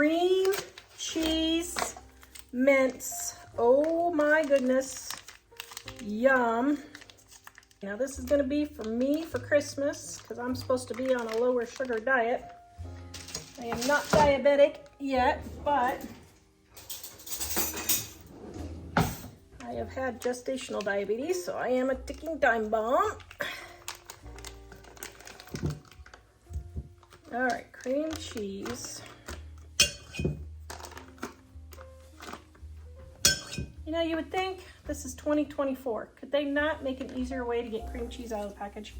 Cream cheese mints. Oh my goodness. Yum. Now this is gonna be for me for Christmas because I'm supposed to be on a lower sugar diet. I am not diabetic yet, but I have had gestational diabetes, so I am a ticking time bomb. All right, cream cheese. You know, you would think this is 2024. Could they not make an easier way to get cream cheese out of the package?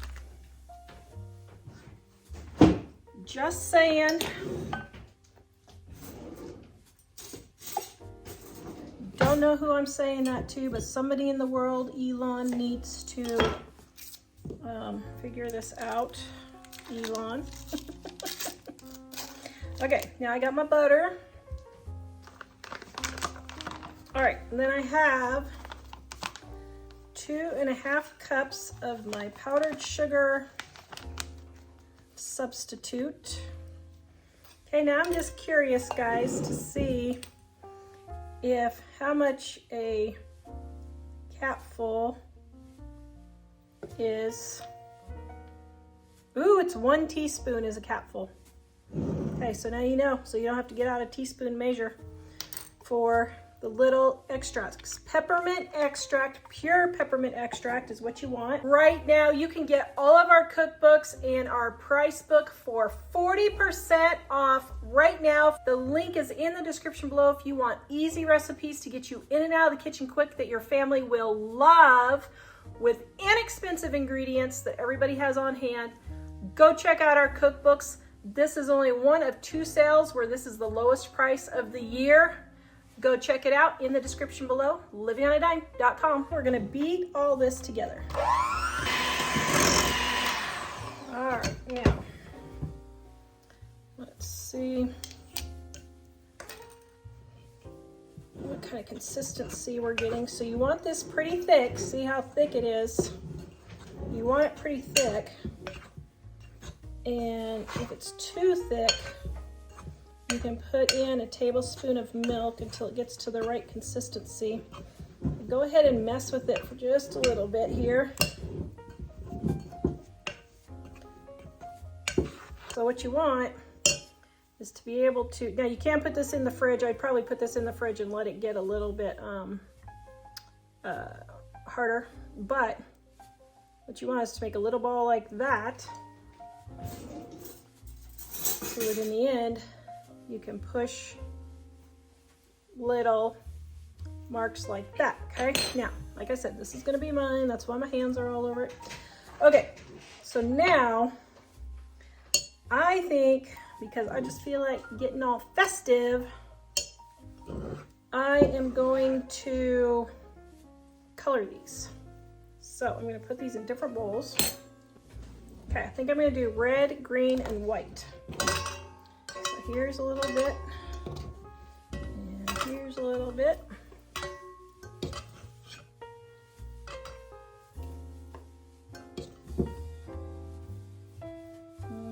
Just saying. Don't know who I'm saying that to, but somebody in the world, Elon, needs to figure this out. Elon. Okay, now I got my butter. All right, and then I have 2.5 cups of my powdered sugar substitute. Okay, now I'm just curious, guys, to see if how much a capful is. Ooh, it's 1 teaspoon is a capful. Okay, so now you know, so you don't have to get out a teaspoon measure for the little extracts. Peppermint extract, pure peppermint extract is what you want. Right now, you can get all of our cookbooks and our price book for 40% off right now. The link is in the description below if you want easy recipes to get you in and out of the kitchen quick that your family will love with inexpensive ingredients that everybody has on hand. Go check out our cookbooks. This is only one of 2 sales where this is the lowest price of the year. Go check it out in the description below, livingonadime.com. We're gonna beat all this together. All right, now, let's see what kind of consistency we're getting. So you want this pretty thick. See how thick it is? You want it pretty thick. And if it's too thick, you can put in a tablespoon of milk until it gets to the right consistency. Go ahead and mess with it for just a little bit here. So what you want is to be able to, now you can put this in the fridge. I'd probably put this in the fridge and let it get a little bit harder. But what you want is to make a little ball like that. So that in the end, you can push little marks like that, okay? Now, like I said, this is gonna be mine. That's why my hands are all over it. Okay, so now, I think, because I just feel like getting all festive, I am going to color these. So I'm gonna put these in different bowls. Okay, I think I'm gonna do red, green, and white. So here's a little bit, and here's a little bit.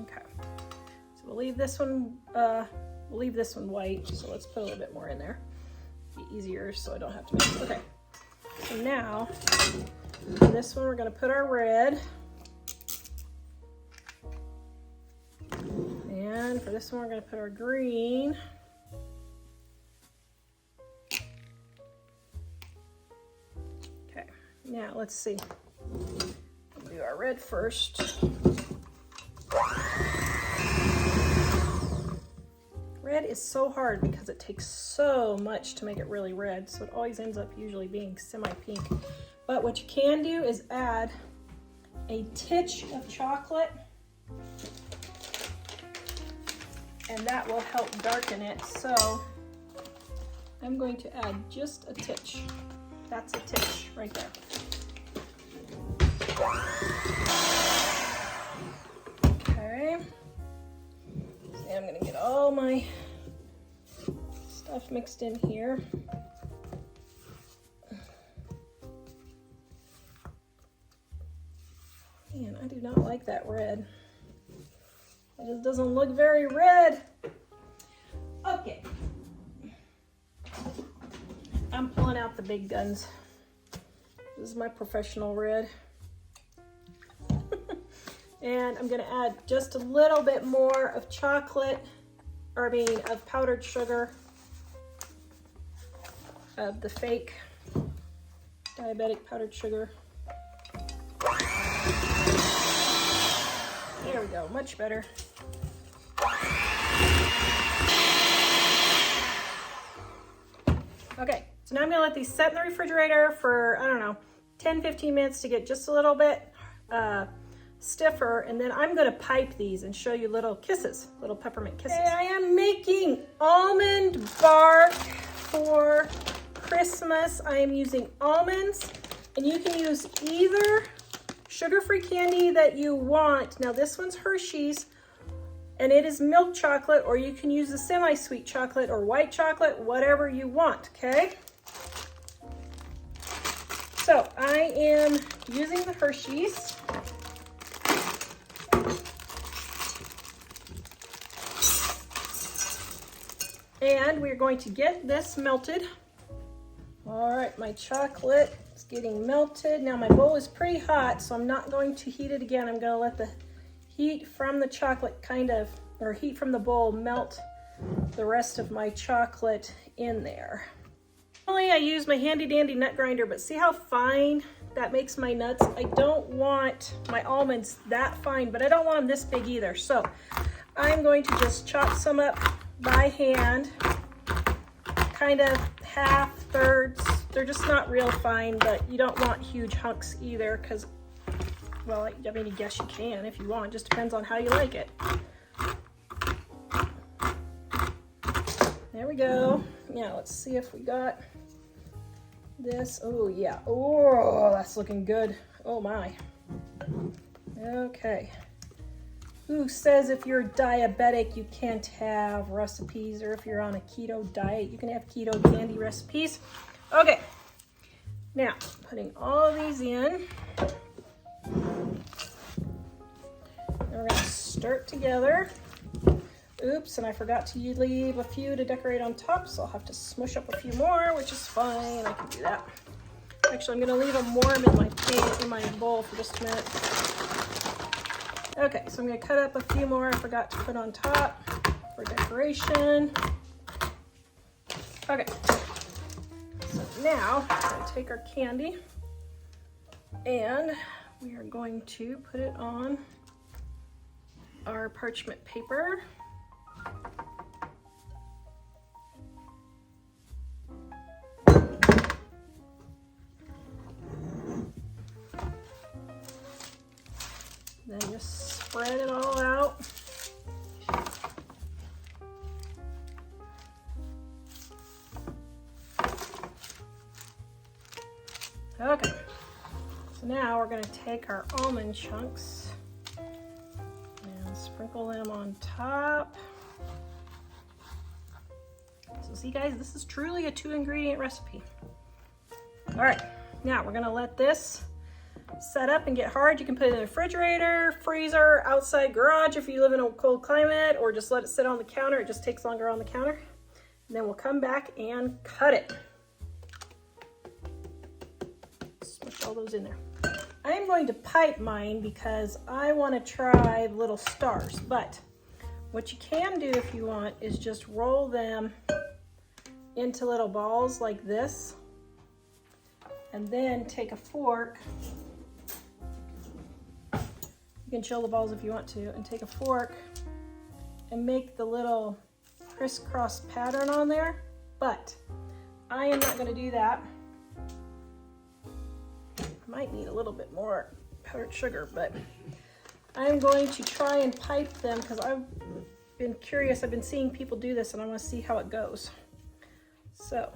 Okay, so we'll leave this one white, so let's put a little bit more in there. Be easier so I don't have to mix. Okay, so now, for this one we're gonna put our red. And for this one, we're going to put our green. Okay, now let's see. We'll do our red first. Red is so hard because it takes so much to make it really red, so it always ends up usually being semi-pink. But what you can do is add a titch of chocolate, and that will help darken it. So I'm going to add just a titch. That's a titch right there. Okay. See, I'm gonna get all my stuff mixed in here. Man, I do not like that red. It just doesn't look very red. Okay. I'm pulling out the big guns. This is my professional red. And I'm gonna add just a little bit more of chocolate, or I mean of powdered sugar, of the fake diabetic powdered sugar. There we go, much better. Okay, so now I'm gonna let these set in the refrigerator for, I don't know, 10-15 minutes to get just a little bit stiffer, and then I'm gonna pipe these and show you little kisses, little peppermint kisses. Okay, I am making almond bark for Christmas. I am using almonds, and you can use either sugar-free candy that you want. Now this one's Hersheys, and it is milk chocolate, or you can use the semi-sweet chocolate or white chocolate, whatever you want, okay? So I am using the Hersheys. And we're going to get this melted. All right, my chocolate is getting melted. Now my bowl is pretty hot, so I'm not going to heat it again. I'm gonna let the heat from the chocolate or heat from the bowl melt the rest of my chocolate in there. Normally I use my handy dandy nut grinder, but see how fine that makes my nuts? I don't want my almonds that fine, but I don't want them this big either. So I'm going to just chop some up by hand, kind of half, thirds. They're just not real fine, but you don't want huge hunks either, because, well, I mean, I guess you can if you want. It just depends on how you like it. There we go. Now let's see if we got this. Oh yeah, oh, that's looking good. Oh my. Okay. Who says if you're diabetic you can't have recipes, or if you're on a keto diet you can have keto candy recipes? Okay, now putting all of these in. And we're gonna stir it together. Oops, and I forgot to leave a few to decorate on top, so I'll have to smush up a few more, which is fine. I can do that. Actually, I'm gonna leave them warm in my pan, in my bowl for just a minute. Okay, so I'm gonna cut up a few more I forgot to put on top for decoration. Okay, so now I'm gonna take our candy and we are going to put it on our parchment paper. Then just spread it all out. Okay, so now we're going to take our almond chunks and sprinkle them on top. So see guys, this is truly a 2-ingredient recipe. All right, now we're going to let this set up and get hard. You can put it in the refrigerator, freezer, outside garage if you live in a cold climate, or just let it sit on the counter. It just takes longer on the counter. And then we'll come back and cut it. Smush all those in there. I'm going to pipe mine because I want to try little stars, but what you can do if you want is just roll them into little balls like this, and then take a fork. You can chill the balls if you want to, and take a fork and make the little crisscross pattern on there, but I am not going to do that. I might need a little bit more powdered sugar, but I'm going to try and pipe them because I've been curious. I've been seeing people do this and I want to see how it goes. So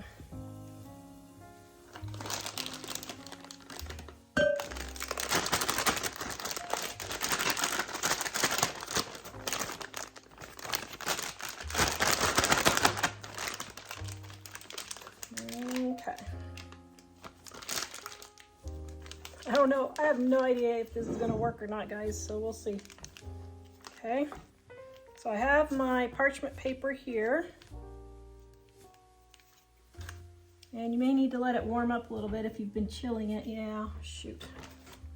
I don't know. I have no idea if this is going to work or not, guys, so we'll see. Okay, so I have my parchment paper here, And you may need to let it warm up a little bit if you've been chilling it. Yeah, shoot.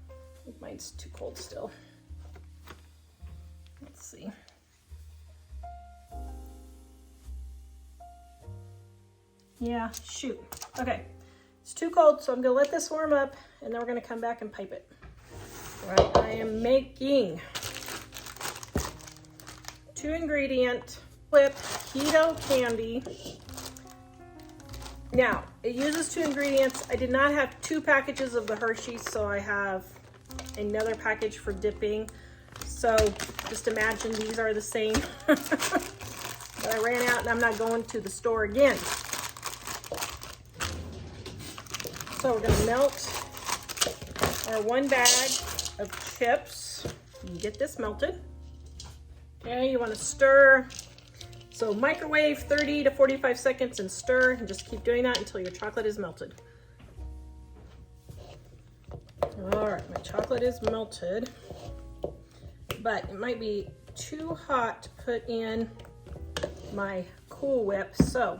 I think mine's too cold still. Let's see. Yeah, shoot. Okay, it's too cold, so I'm gonna let this warm up and then we're gonna come back and pipe it. All right, I am making 2-ingredient whipped keto candy. Now, it uses 2 ingredients. I did not have 2 packages of the Hersheys, so I have another package for dipping. So just imagine these are the same. But I ran out and I'm not going to the store again. So we're gonna melt our 1 bag of chips. You get this melted. Okay, you wanna stir. So microwave 30 to 45 seconds and stir, and just keep doing that until your chocolate is melted. All right, my chocolate is melted, but it might be too hot to put in my Cool Whip, so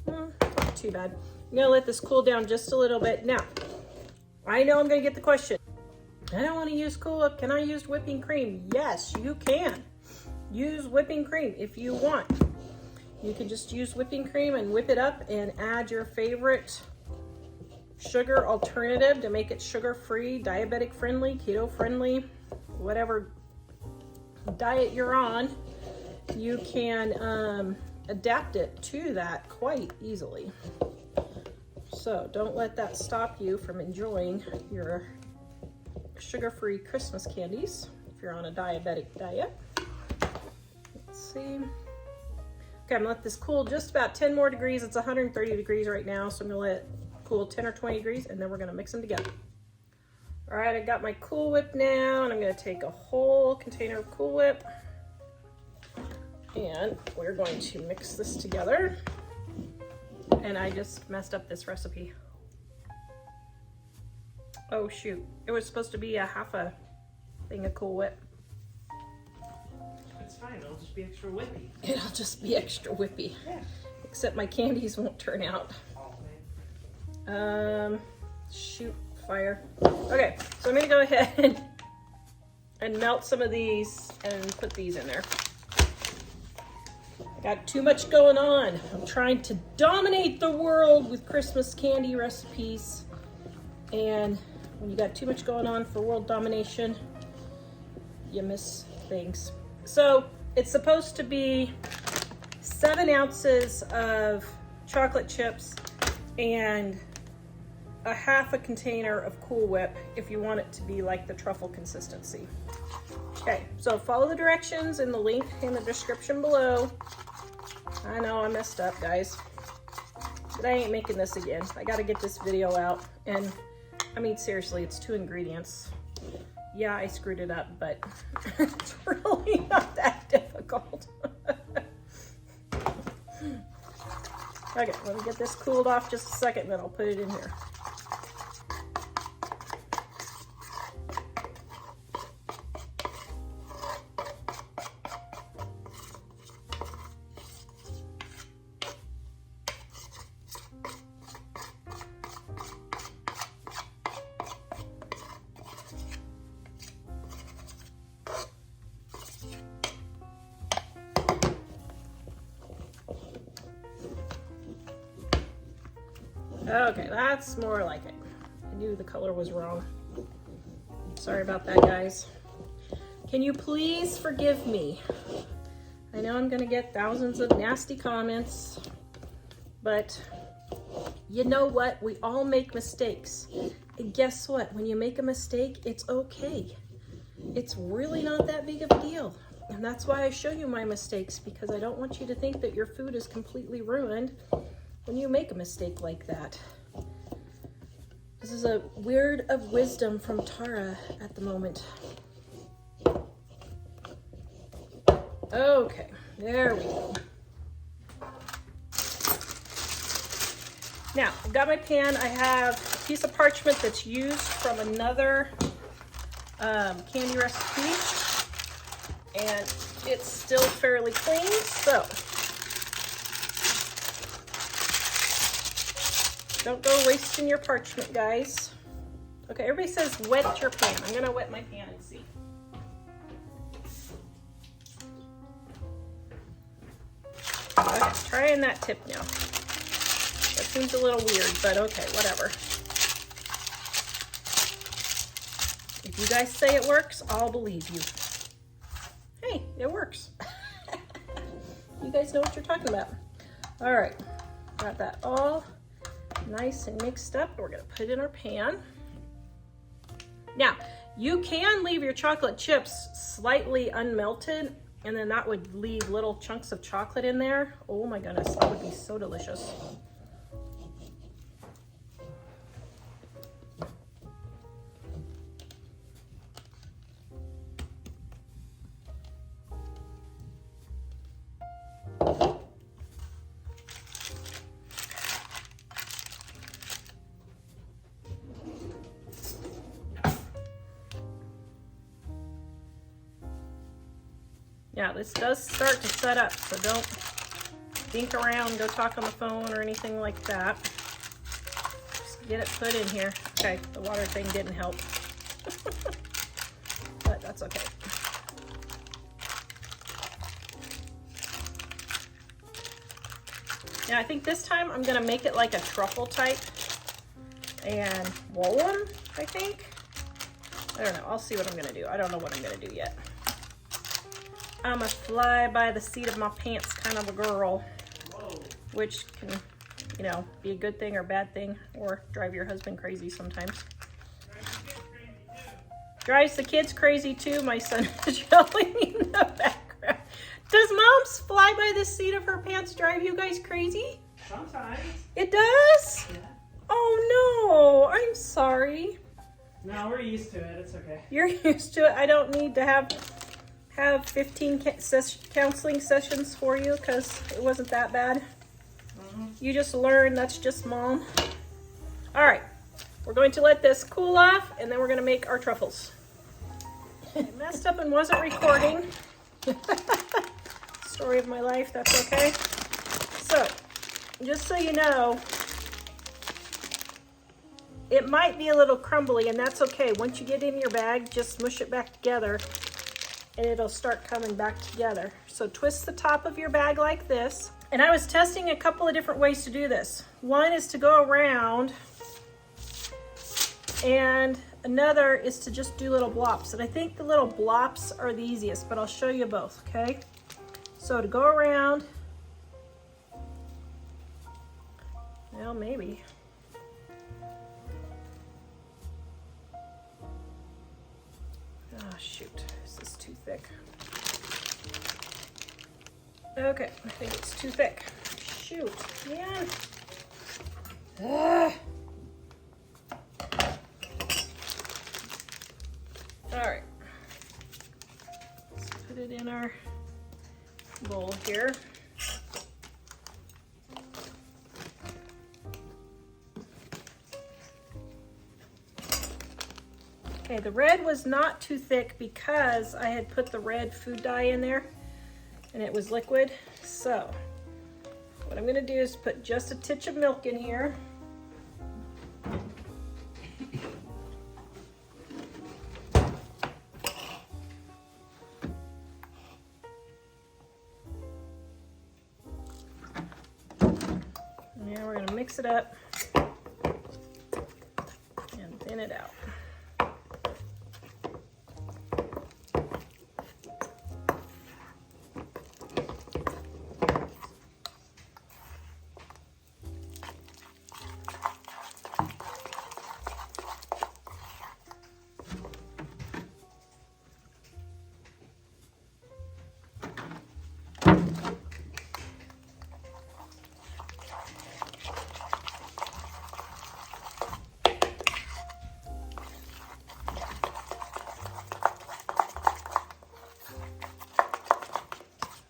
not too bad. I'm gonna let this cool down just a little bit. Now, I know I'm gonna get the question, I don't want to use Cool Whip. Can I use whipping cream? Yes, you can. Use whipping cream if you want. You can just use whipping cream and whip it up and add your favorite sugar alternative to make it sugar-free, diabetic friendly, keto friendly, whatever diet you're on. You can adapt it to that quite easily. So don't let that stop you from enjoying your sugar-free Christmas candies if you're on a diabetic diet. Let's see. Okay, I'm gonna let this cool just about 10 more degrees. It's 130 degrees right now, so I'm gonna let it cool 10 or 20 degrees, and then we're gonna mix them together. All right, I got my Cool Whip now, and I'm gonna take a whole container of Cool Whip, and we're going to mix this together. And I just messed up this recipe. Oh shoot, it was supposed to be a half a thing of Cool Whip. It's fine, it'll just be extra whippy. It'll just be extra whippy. Yeah. Except my candies won't turn out. Shoot, fire. Okay, so I'm gonna go ahead and melt some of these and put these in there. I got too much going on. I'm trying to dominate the world with Christmas candy recipes. And when you got too much going on for world domination, you miss things. So it's supposed to be 7 ounces of chocolate chips and a half a container of Cool Whip if you want it to be like the truffle consistency. Okay, so follow the directions in the link in the description below. I know I messed up, guys, but I ain't making this again. I gotta get this video out. And I mean, seriously, it's 2 ingredients. Yeah, I screwed it up, but it's really not that difficult. Okay, let me get this cooled off just a second, and then I'll put it in here. Okay, that's more like it. I knew the color was wrong. Sorry about that, guys. Can you please forgive me? I know I'm gonna get thousands of nasty comments, but you know what? We all make mistakes. And guess what? When you make a mistake, it's okay. It's really not that big of a deal. And that's why I show you my mistakes, because I don't want you to think that your food is completely ruined when you make a mistake like that. This is a word of wisdom from Tara at the moment. Okay, there we go. Now, I've got my pan. I have a piece of parchment that's used from another candy recipe. And it's still fairly clean, so don't go wasting your parchment, guys. Okay, everybody says wet your pan. I'm gonna wet my pan and see. Okay, trying that tip now. That seems a little weird, but okay, whatever. If you guys say it works, I'll believe you. Hey, it works. You guys know what you're talking about. All right, got that all nice and mixed up. We're gonna put it in our pan. Now, you can leave your chocolate chips slightly unmelted, and then that would leave little chunks of chocolate in there. Oh my goodness, that would be so delicious. Yeah, this does start to set up, so don't dink around, go talk on the phone or anything like that. Just get it put in here. Okay, the water thing didn't help, but that's okay. Now I think this time I'm gonna make it like a truffle type and roll them, I think. I don't know, I'll see what I'm gonna do. I don't know what I'm gonna do yet. I'm a fly by the seat of my pants kind of a girl. Whoa. Which can, you know, be a good thing or bad thing, or drive your husband crazy sometimes. Drives the kids crazy too, my son is yelling in the background. Does mom's fly by the seat of her pants drive you guys crazy? Sometimes. It does? Yeah. Oh no, I'm sorry. No, we're used to it, it's okay. You're used to it. I don't need to have 15 counseling sessions for you because it wasn't that bad. You just learn that's just mom. All right, we're going to let this cool off and then we're going to make our truffles. I messed up and wasn't recording. Story of my life, that's okay. So, just so you know, it might be a little crumbly and that's okay. Once you get it in your bag, just smush it back together and it'll start coming back together. So twist the top of your bag like this. And I was testing a couple of different ways to do this. One is to go around, and another is to just do little blops. And I think the little blops are the easiest, but I'll show you both, okay? So to go around, well, maybe. Oh, shoot. This is too thick. Okay, I think it's too thick. Shoot, man. Ugh. All right. Let's put it in our bowl here. Okay, the red was not too thick because I had put the red food dye in there and it was liquid. So what I'm gonna do is put just a titch of milk in here. Now we're gonna mix it up and thin it out.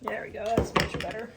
There we go, that's much better.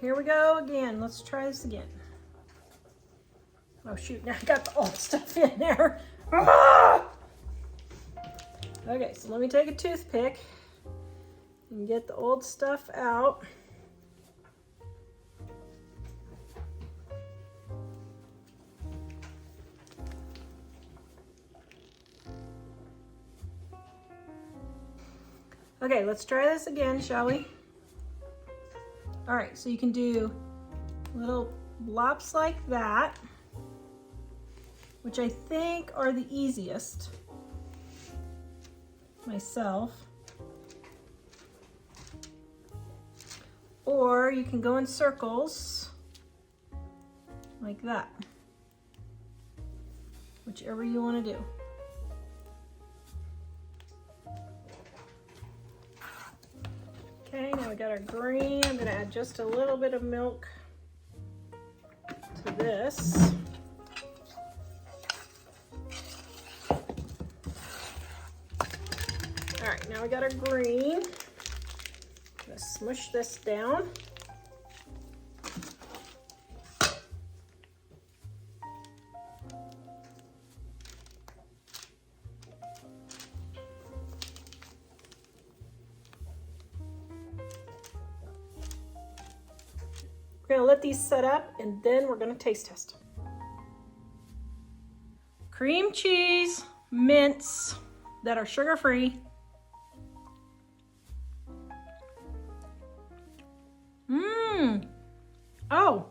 here we go again. Let's try this again. Oh shoot, now I got the old stuff in there. Ah! Okay, so let me take a toothpick and get the old stuff out. Okay, let's try this again, shall we? All right, so you can do little blops like that, which I think are the easiest myself. Or you can go in circles like that, whichever you want to do. Okay, now we got our green. I'm gonna add just a little bit of milk to this. All right, now we got our green. Let's smush this down. We're gonna let these set up and then we're gonna taste test. Cream cheese mints that are sugar-free. Oh,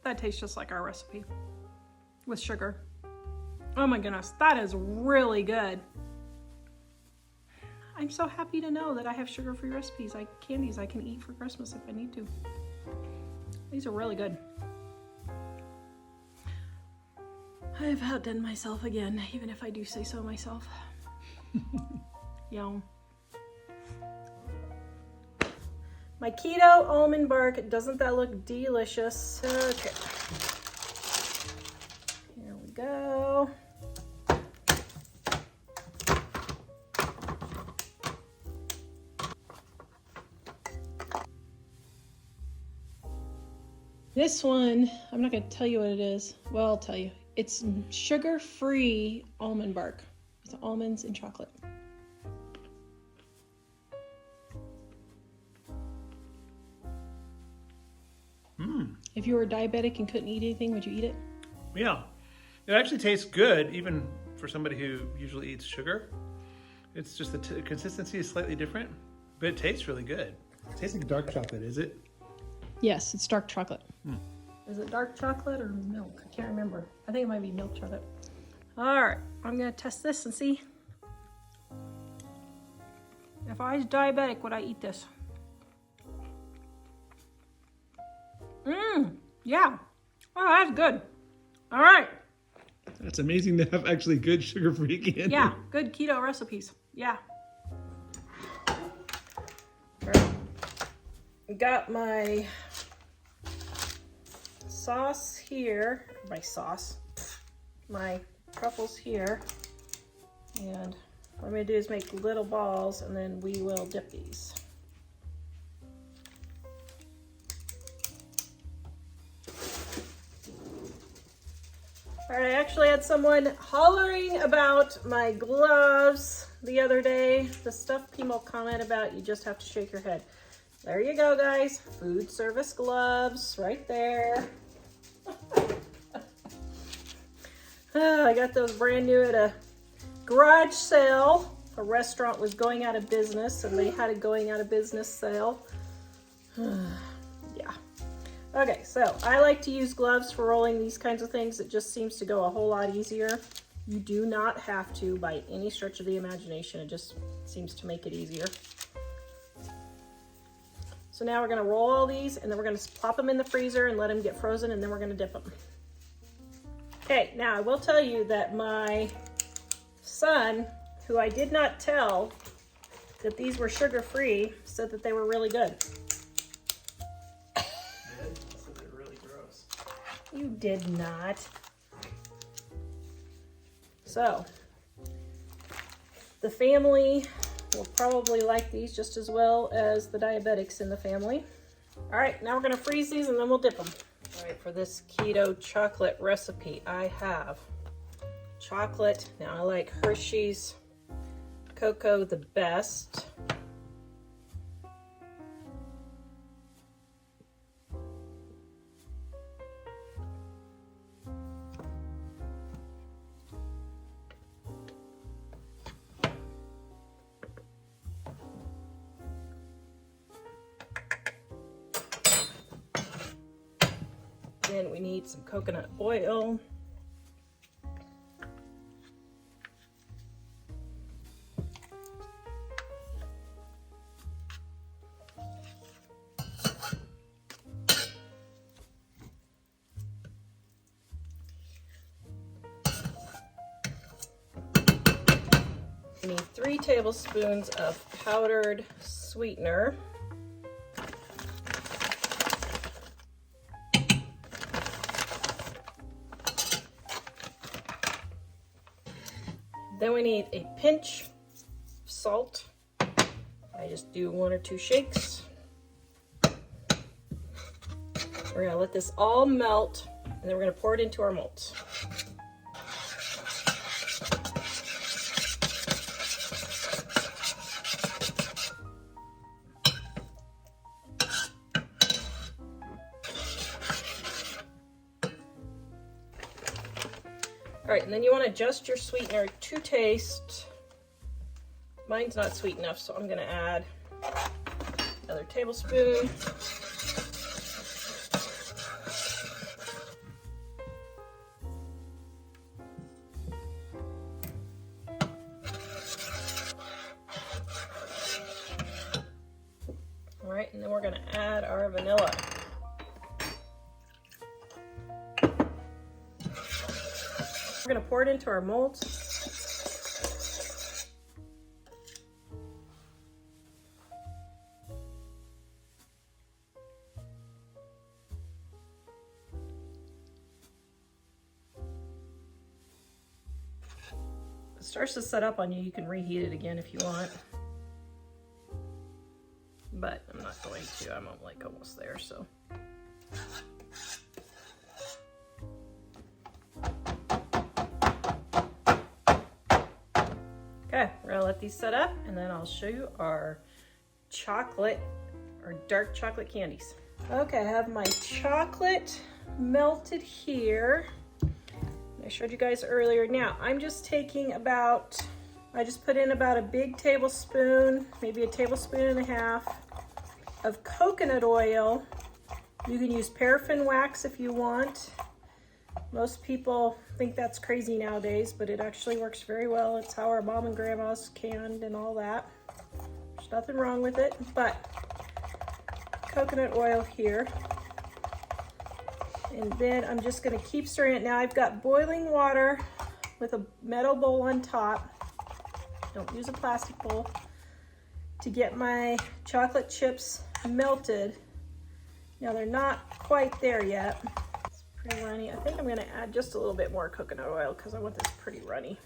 that tastes just like our recipe with sugar. Oh my goodness, that is really good. I'm so happy to know that I have sugar-free recipes, like candies I can eat for Christmas if I need to. These are really good. I've outdone myself again, even if I do say so myself. Yum. My keto almond bark, doesn't that look delicious? Okay. Here we go. This one, I'm not going to tell you what it is. Well, I'll tell you. It's sugar-free almond bark with almonds and chocolate. If you were diabetic and couldn't eat anything, would you eat it? Yeah. It actually tastes good, even for somebody who usually eats sugar. It's just the consistency is slightly different, but it tastes really good. It tastes like dark chocolate, is it? Yes, it's dark chocolate. Is it dark chocolate or milk? I can't remember. I think it might be milk chocolate. All right, I'm gonna test this and see. If I was diabetic, would I eat this? Yeah. Oh, that's good. All right. That's amazing to have actually good sugar-free candy. Yeah, good keto recipes. Yeah. All right. Got my sauce here. My truffles here. And what I'm going to do is make little balls and then we will dip these. All right, I actually had someone hollering about my gloves the other day. The stuff people comment about, you just have to shake your head. There you go, guys. Food service gloves right there. I got those brand new at a garage sale. A restaurant was going out of business and they had a going out of business sale. Yeah. Okay, so I like to use gloves for rolling these kinds of things. It just seems to go a whole lot easier. You do not have to by any stretch of the imagination. It just seems to make it easier. So now we're gonna roll all these and then we're gonna plop them in the freezer and let them get frozen and then we're gonna dip them. Okay, now I will tell you that my son, who I did not tell that these were sugar-free, said that they were really good. You did not. So, the family will probably like these just as well as the diabetics in the family. All right, now we're gonna freeze these and then we'll dip them. All right, for this keto chocolate recipe, I have chocolate. Now I like Hershey's Cocoa the best. Then we need some coconut oil. We need 3 tablespoons of powdered sweetener. Then we need a pinch of salt. I just do 1 or 2 shakes. We're gonna let this all melt, and then we're gonna pour it into our molds. All right, and then you want to adjust your sweetener to taste. Mine's not sweet enough, so I'm going to add another tablespoon. All right, and then we're going to add our vanilla. We're going to pour it into our molds. If it starts to set up on you, you can reheat it again if you want. But I'm not going to. I'm like almost there, so. Okay, we're gonna let these set up and then I'll show you our chocolate or dark chocolate candies. Okay, I have my chocolate melted here. I showed you guys earlier. Now, I'm just taking I just put in about a big tablespoon, maybe a tablespoon and a half of coconut oil. You can use paraffin wax if you want. Most people think that's crazy nowadays, but it actually works very well. It's how our mom and grandmas canned and all that. There's nothing wrong with it, but coconut oil here. And then I'm just gonna keep stirring it. Now I've got boiling water with a metal bowl on top. Don't use a plastic bowl to get my chocolate chips melted. Now they're not quite there yet. Pretty runny. I think I'm going to add just a little bit more coconut oil because I want this pretty runny.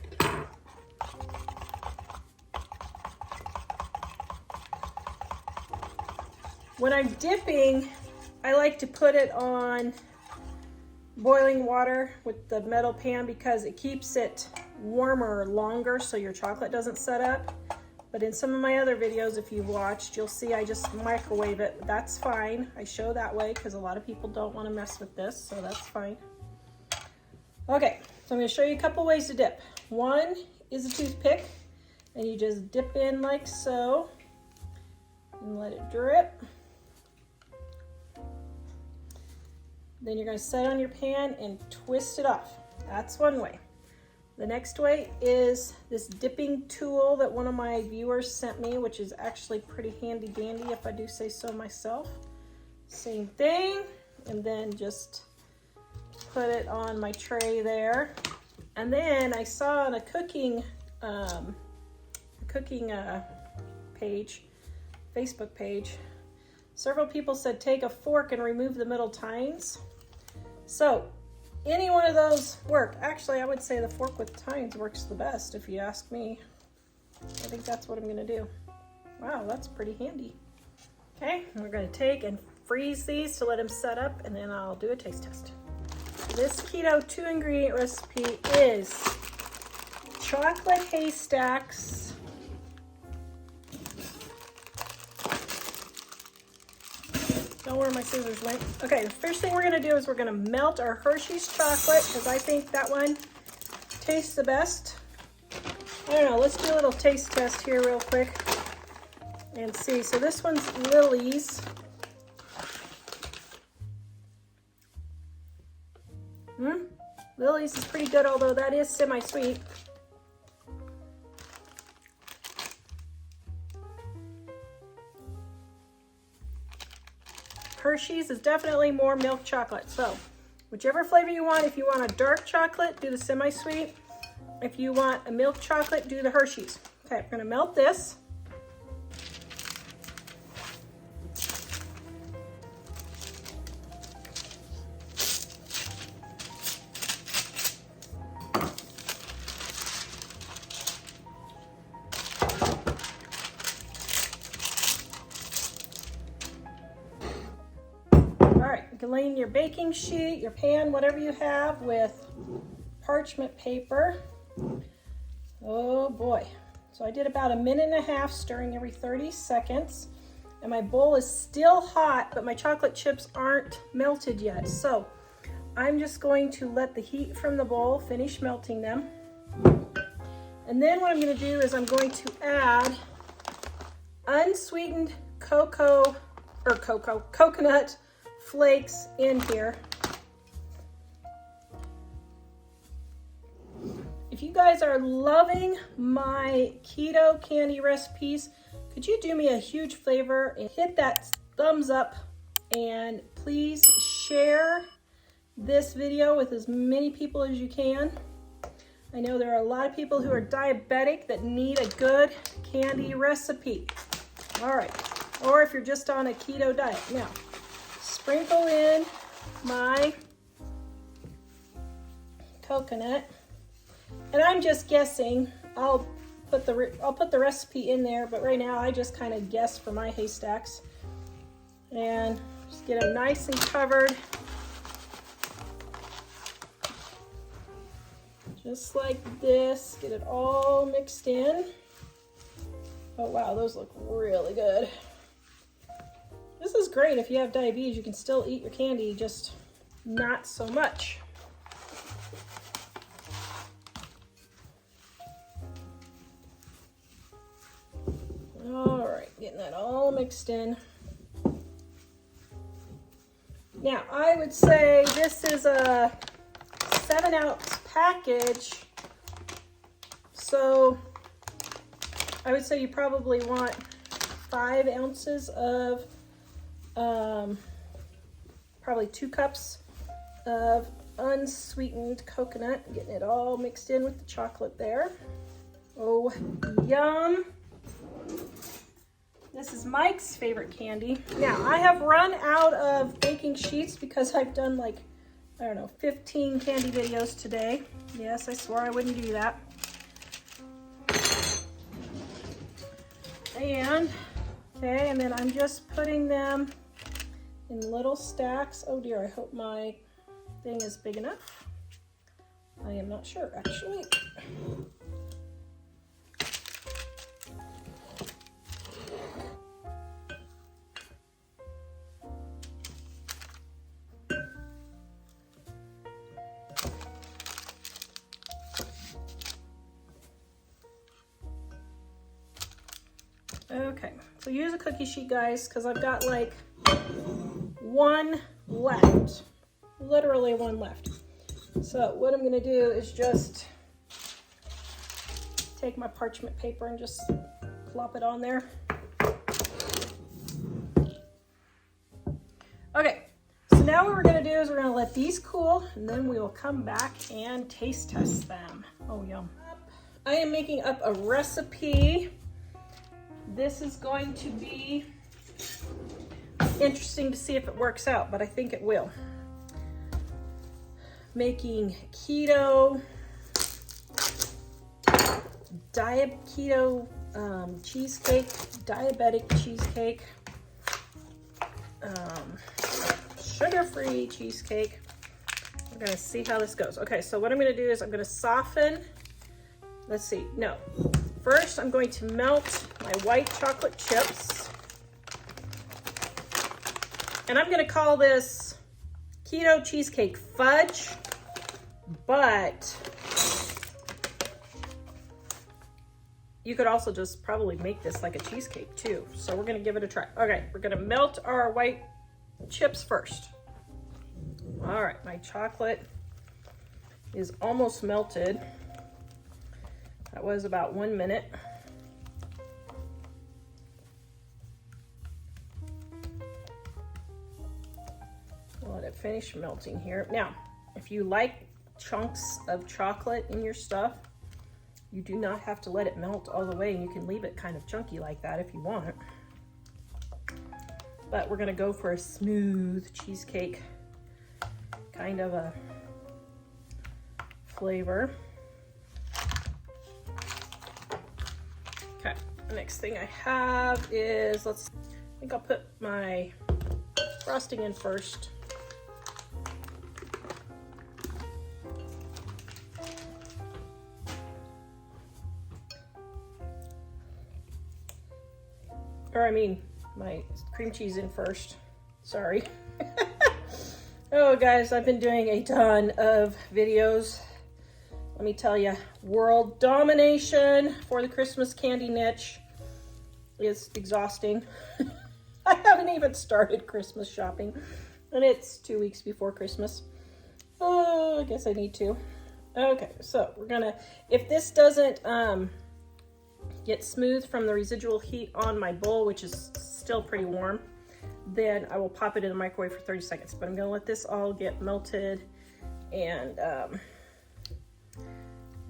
When I'm dipping, I like to put it on boiling water with the metal pan because it keeps it warmer longer so your chocolate doesn't set up. But in some of my other videos, if you've watched, you'll see I just microwave it. That's fine. I show that way because a lot of people don't want to mess with this, so that's fine. Okay, so I'm going to show you a couple ways to dip. One is a toothpick, and you just dip in like so and let it drip. Then you're going to set it on your pan and twist it off. That's one way. The next way is this dipping tool that one of my viewers sent me, which is actually pretty handy dandy if I do say so myself. Same thing, and then just put it on my tray there. And then I saw on a cooking page, Facebook page, several people said take a fork and remove the middle tines. So any one of those work. Actually, I would say the fork with tines works the best if you ask me. I think that's what I'm gonna do. Wow, that's pretty handy. Okay, we're gonna take and freeze these to let them set up, and then I'll do a taste test. This keto 2-ingredient recipe is chocolate Haystacks, don't know where my scissors went. Okay, the first thing we're gonna do is we're gonna melt our Hershey's chocolate, because I think that one tastes the best. I don't know, let's do a little taste test here real quick and see. So this one's Lily's. Lily's is pretty good, although that is semi-sweet. Hershey's is definitely more milk chocolate. So whichever flavor you want, if you want a dark chocolate, do the semi-sweet. If you want a milk chocolate, do the Hershey's. Okay, I'm gonna melt this. You can lay in your baking sheet, your pan, whatever you have, with parchment paper. Oh boy. So I did about 1.5 minutes stirring every 30 seconds. And my bowl is still hot, but my chocolate chips aren't melted yet. So I'm just going to let the heat from the bowl finish melting them. And then what I'm going to do is I'm going to add unsweetened coconut flakes in here. If you guys are loving my keto candy recipes, could you do me a huge favor and hit that thumbs up, and please share this video with as many people as you can. I know there are a lot of people who are diabetic that need a good candy recipe. All right, or if you're just on a keto diet. Now, sprinkle in my coconut, and I'm just guessing. I'll put the recipe in there, but right now I just kind of guess for my Haystacks, and just get them nice and covered, just like this. Get it all mixed in. Oh wow, those look really good. This is great if you have diabetes. You can still eat your candy, just not so much. All right, getting that all mixed in. Now, I would say this is a 7-ounce package, so I would say you probably want 5 ounces of probably 2 cups of unsweetened coconut. Getting it all mixed in with the chocolate there. Oh, yum. This is Mike's favorite candy. Now, I have run out of baking sheets because I've done like, I don't know, 15 candy videos today. Yes, I swore I wouldn't do that. And, okay, and then I'm just putting them in little stacks. Oh dear, I hope my thing is big enough. I am not sure, actually. Okay, so use a cookie sheet, guys, because I've got like 1 left, literally 1 left. So what I'm gonna do is just take my parchment paper and just plop it on there. Okay, so now what we're gonna do is we're gonna let these cool, and then we will come back and taste test them. Oh, yum. I am making up a recipe. This is going to be interesting to see if it works out, but I think it will. Making keto keto cheesecake, diabetic cheesecake, sugar-free cheesecake. We're gonna see how this goes. Okay, so what I'm gonna do is I'm gonna soften. Let's see, no. First, I'm going to melt my white chocolate chips. And I'm gonna call this keto cheesecake fudge, but you could also just probably make this like a cheesecake too. So we're gonna give it a try. Okay, we're gonna melt our white chips first. All right, my chocolate is almost melted. That was about 1 minute. Let it finish melting here. Now, if you like chunks of chocolate in your stuff, you do not have to let it melt all the way, and you can leave it kind of chunky like that if you want. But we're gonna go for a smooth cheesecake kind of a flavor. Okay, the next thing I have is, I think I'll put my frosting in first. Or I mean, my cream cheese in first. Sorry. Oh guys, I've been doing a ton of videos. Let me tell you, world domination for the Christmas candy niche is exhausting. I haven't even started Christmas shopping, and it's 2 weeks before Christmas. Oh, I guess I need to. Okay, so we're gonna, if this doesn't get smooth from the residual heat on my bowl, which is still pretty warm, then I will pop it in the microwave for 30 seconds. But I'm gonna let this all get melted and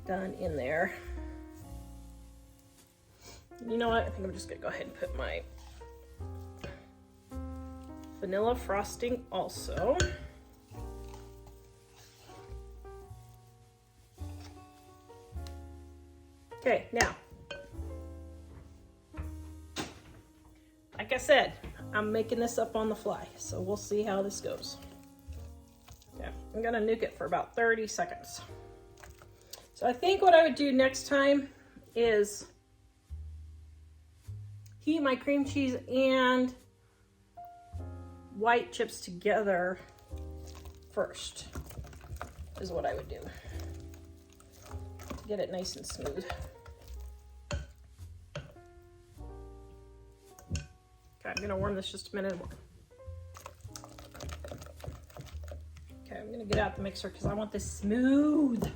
done in there. You know what? I think I'm just gonna go ahead and put my vanilla frosting also. Okay, now, like I said, I'm making this up on the fly, so we'll see how this goes. Yeah, I'm gonna nuke it for about 30 seconds. So I think what I would do next time is heat my cream cheese and white chips together first, is what I would do. Get it nice and smooth. Okay, I'm gonna warm this just a minute more. Okay, I'm gonna get out the mixer because I want this smooth.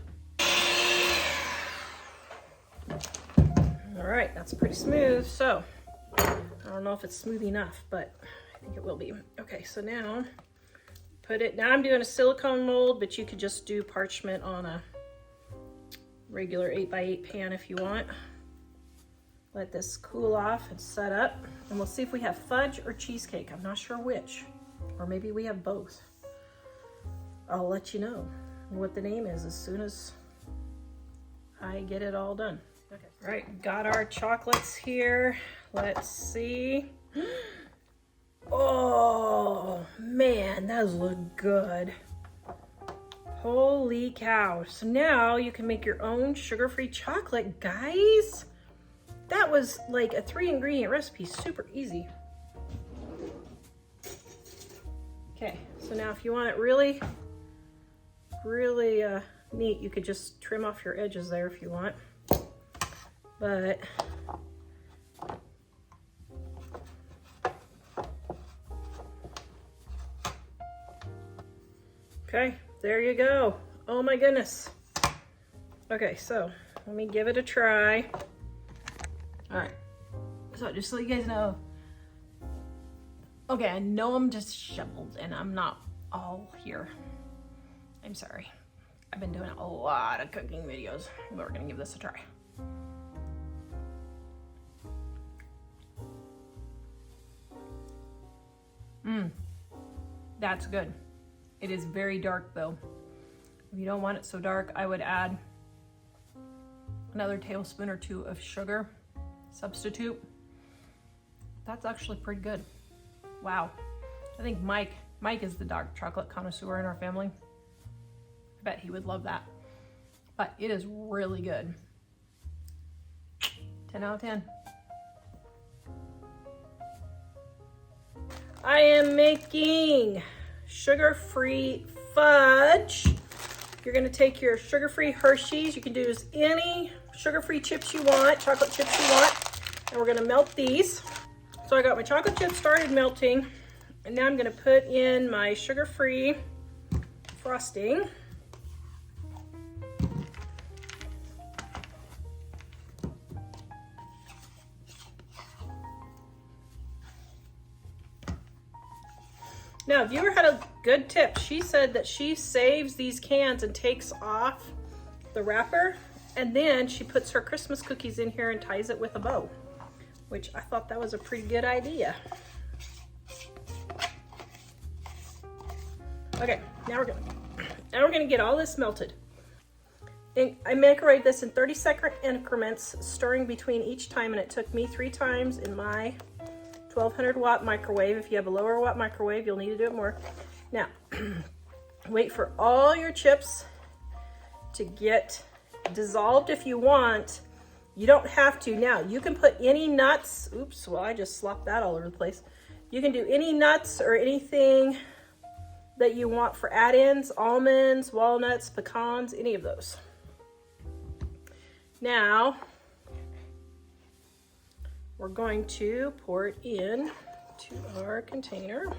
All right, that's pretty smooth. So, I don't know if it's smooth enough, but I think it will be. Okay, so now, now I'm doing a silicone mold, but you could just do parchment on a regular 8x8 pan if you want. Let this cool off and set up, and we'll see if we have fudge or cheesecake. I'm not sure which, or maybe we have both. I'll let you know what the name is as soon as I get it all done. Okay. All right, got our chocolates here. Let's see. Oh man, those look good. Holy cow. So now you can make your own sugar-free chocolate, guys. That was like a 3-ingredient recipe, super easy. Okay, so now if you want it really, really neat, you could just trim off your edges there if you want. But okay, there you go. Oh my goodness. Okay, so let me give it a try. All right, so just so you guys know, okay, I know I'm disheveled and I'm not all here. I'm sorry. I've been doing a lot of cooking videos, but we're gonna give this a try. That's good. It is very dark though. If you don't want it so dark, I would add another tablespoon or two of sugar substitute. That's actually pretty good. Wow. I think Mike is the dark chocolate connoisseur in our family. I bet he would love that. But it is really good. 10 out of 10. I am making sugar-free fudge. You're gonna take your sugar-free Hersheys. You can use any sugar-free chips you want, chocolate chips you want, and we're gonna melt these. So I got my chocolate chips started melting, and now I'm gonna put in my sugar-free frosting. Now, if you ever had a good tip, she said that she saves these cans and takes off the wrapper, and then she puts her Christmas cookies in here and ties it with a bow, which I thought that was a pretty good idea. Okay, now we're gonna get all this melted. And I microwaved this in 30-second increments, stirring between each time, and it took me 3 times in my 1200 watt microwave. If you have a lower watt microwave, you'll need to do it more. Now, wait for all your chips to get dissolved if you want. You don't have to. Now, you can put any nuts. Oops, well, I just slopped that all over the place. You can do any nuts or anything that you want for add-ins, almonds, walnuts, pecans, any of those. Now, we're going to pour it in to our container.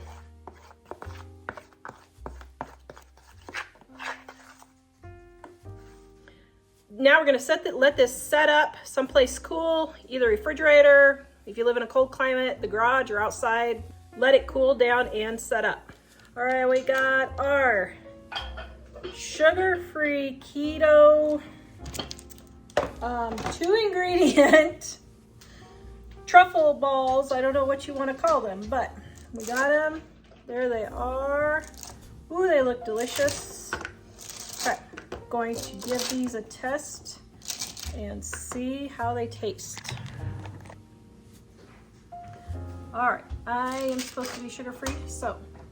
Now we're going to let this set up someplace cool, either refrigerator, if you live in a cold climate, the garage, or outside. Let it cool down and set up. All right, we got our sugar-free keto 2-ingredient truffle balls. I don't know what you want to call them, but we got them. There they are. Ooh, they look delicious. Okay, going to give these a test and see how they taste. All right, I am supposed to be sugar-free,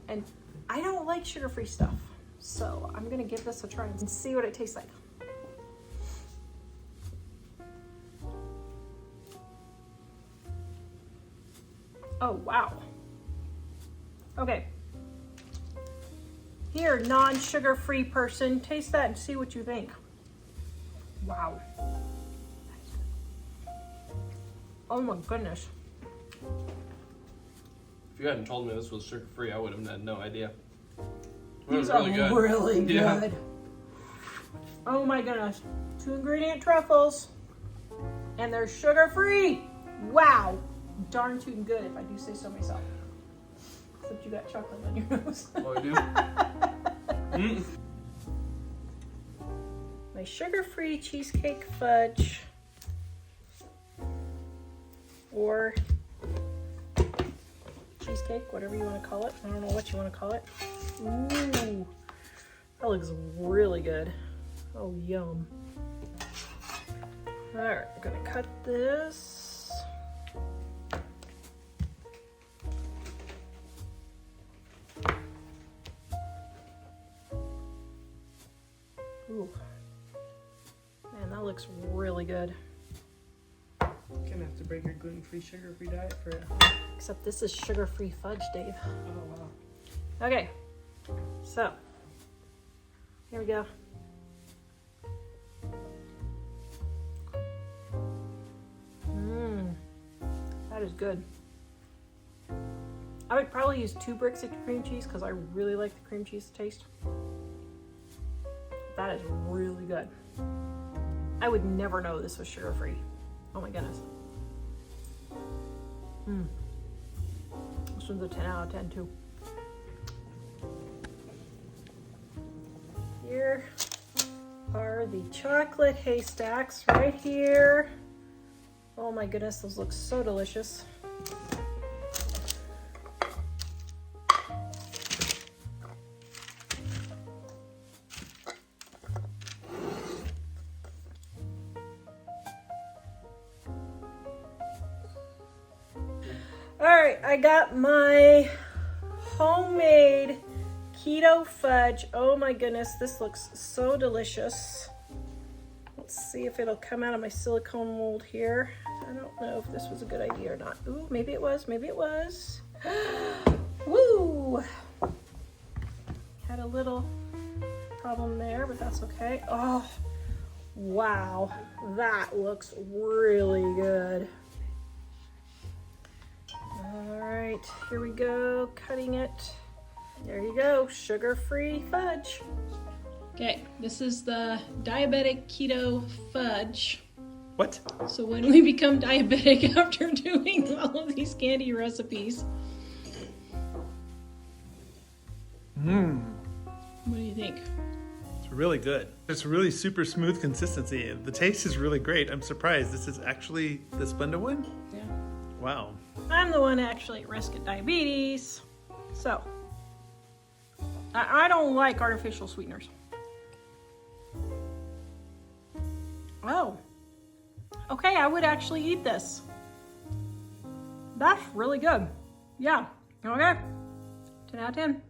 and I don't like sugar-free stuff, so I'm gonna give this a try and see what it tastes like. Oh, wow. Okay. Here, non-sugar-free person, taste that and see what you think. Wow. Oh my goodness. If you hadn't told me this was sugar-free, I would have had no idea. It These was really good. Really good. Yeah. Oh my goodness. 2-ingredient truffles. And they're sugar-free. Wow. Darn tootin' good, if I do say so myself. Except you got chocolate on your nose. Oh, I do? Mm. My sugar-free cheesecake fudge. Or cheesecake, whatever you want to call it. I don't know what you want to call it. Ooh, that looks really good. Oh, yum. All right, I'm gonna cut this. Ooh, man, that looks really good. Gonna have to break your gluten-free, sugar-free diet for it. Except this is sugar-free fudge, Dave. Oh, wow. Okay, so here we go. That is good. I would probably use 2 bricks of cream cheese because I really like the cream cheese taste. That is really good. I would never know this was sugar-free. Oh my goodness. This one's a 10 out of 10 too. Here are the chocolate Haystacks right here. Oh my goodness, those look so delicious. right, I got my homemade keto fudge. Oh my goodness, this looks so delicious. Let's see if it'll come out of my silicone mold here. I don't know if this was a good idea or not. Ooh, maybe it was, maybe it was. Woo! Had a little problem there, but that's okay. Oh, wow, that looks really good. All right, here we go, cutting it. There you go, sugar-free fudge. Okay, this is the diabetic keto fudge. What? So when we become diabetic after doing all of these candy recipes. Mmm. What do you think? It's really good. It's really super smooth consistency. The taste is really great. I'm surprised. This is actually the Splenda one? Yeah. Wow. I'm the one actually at risk of diabetes. So, I don't like artificial sweeteners. Oh. Okay, I would actually eat this. That's really good. Yeah. Okay. 10 out of 10.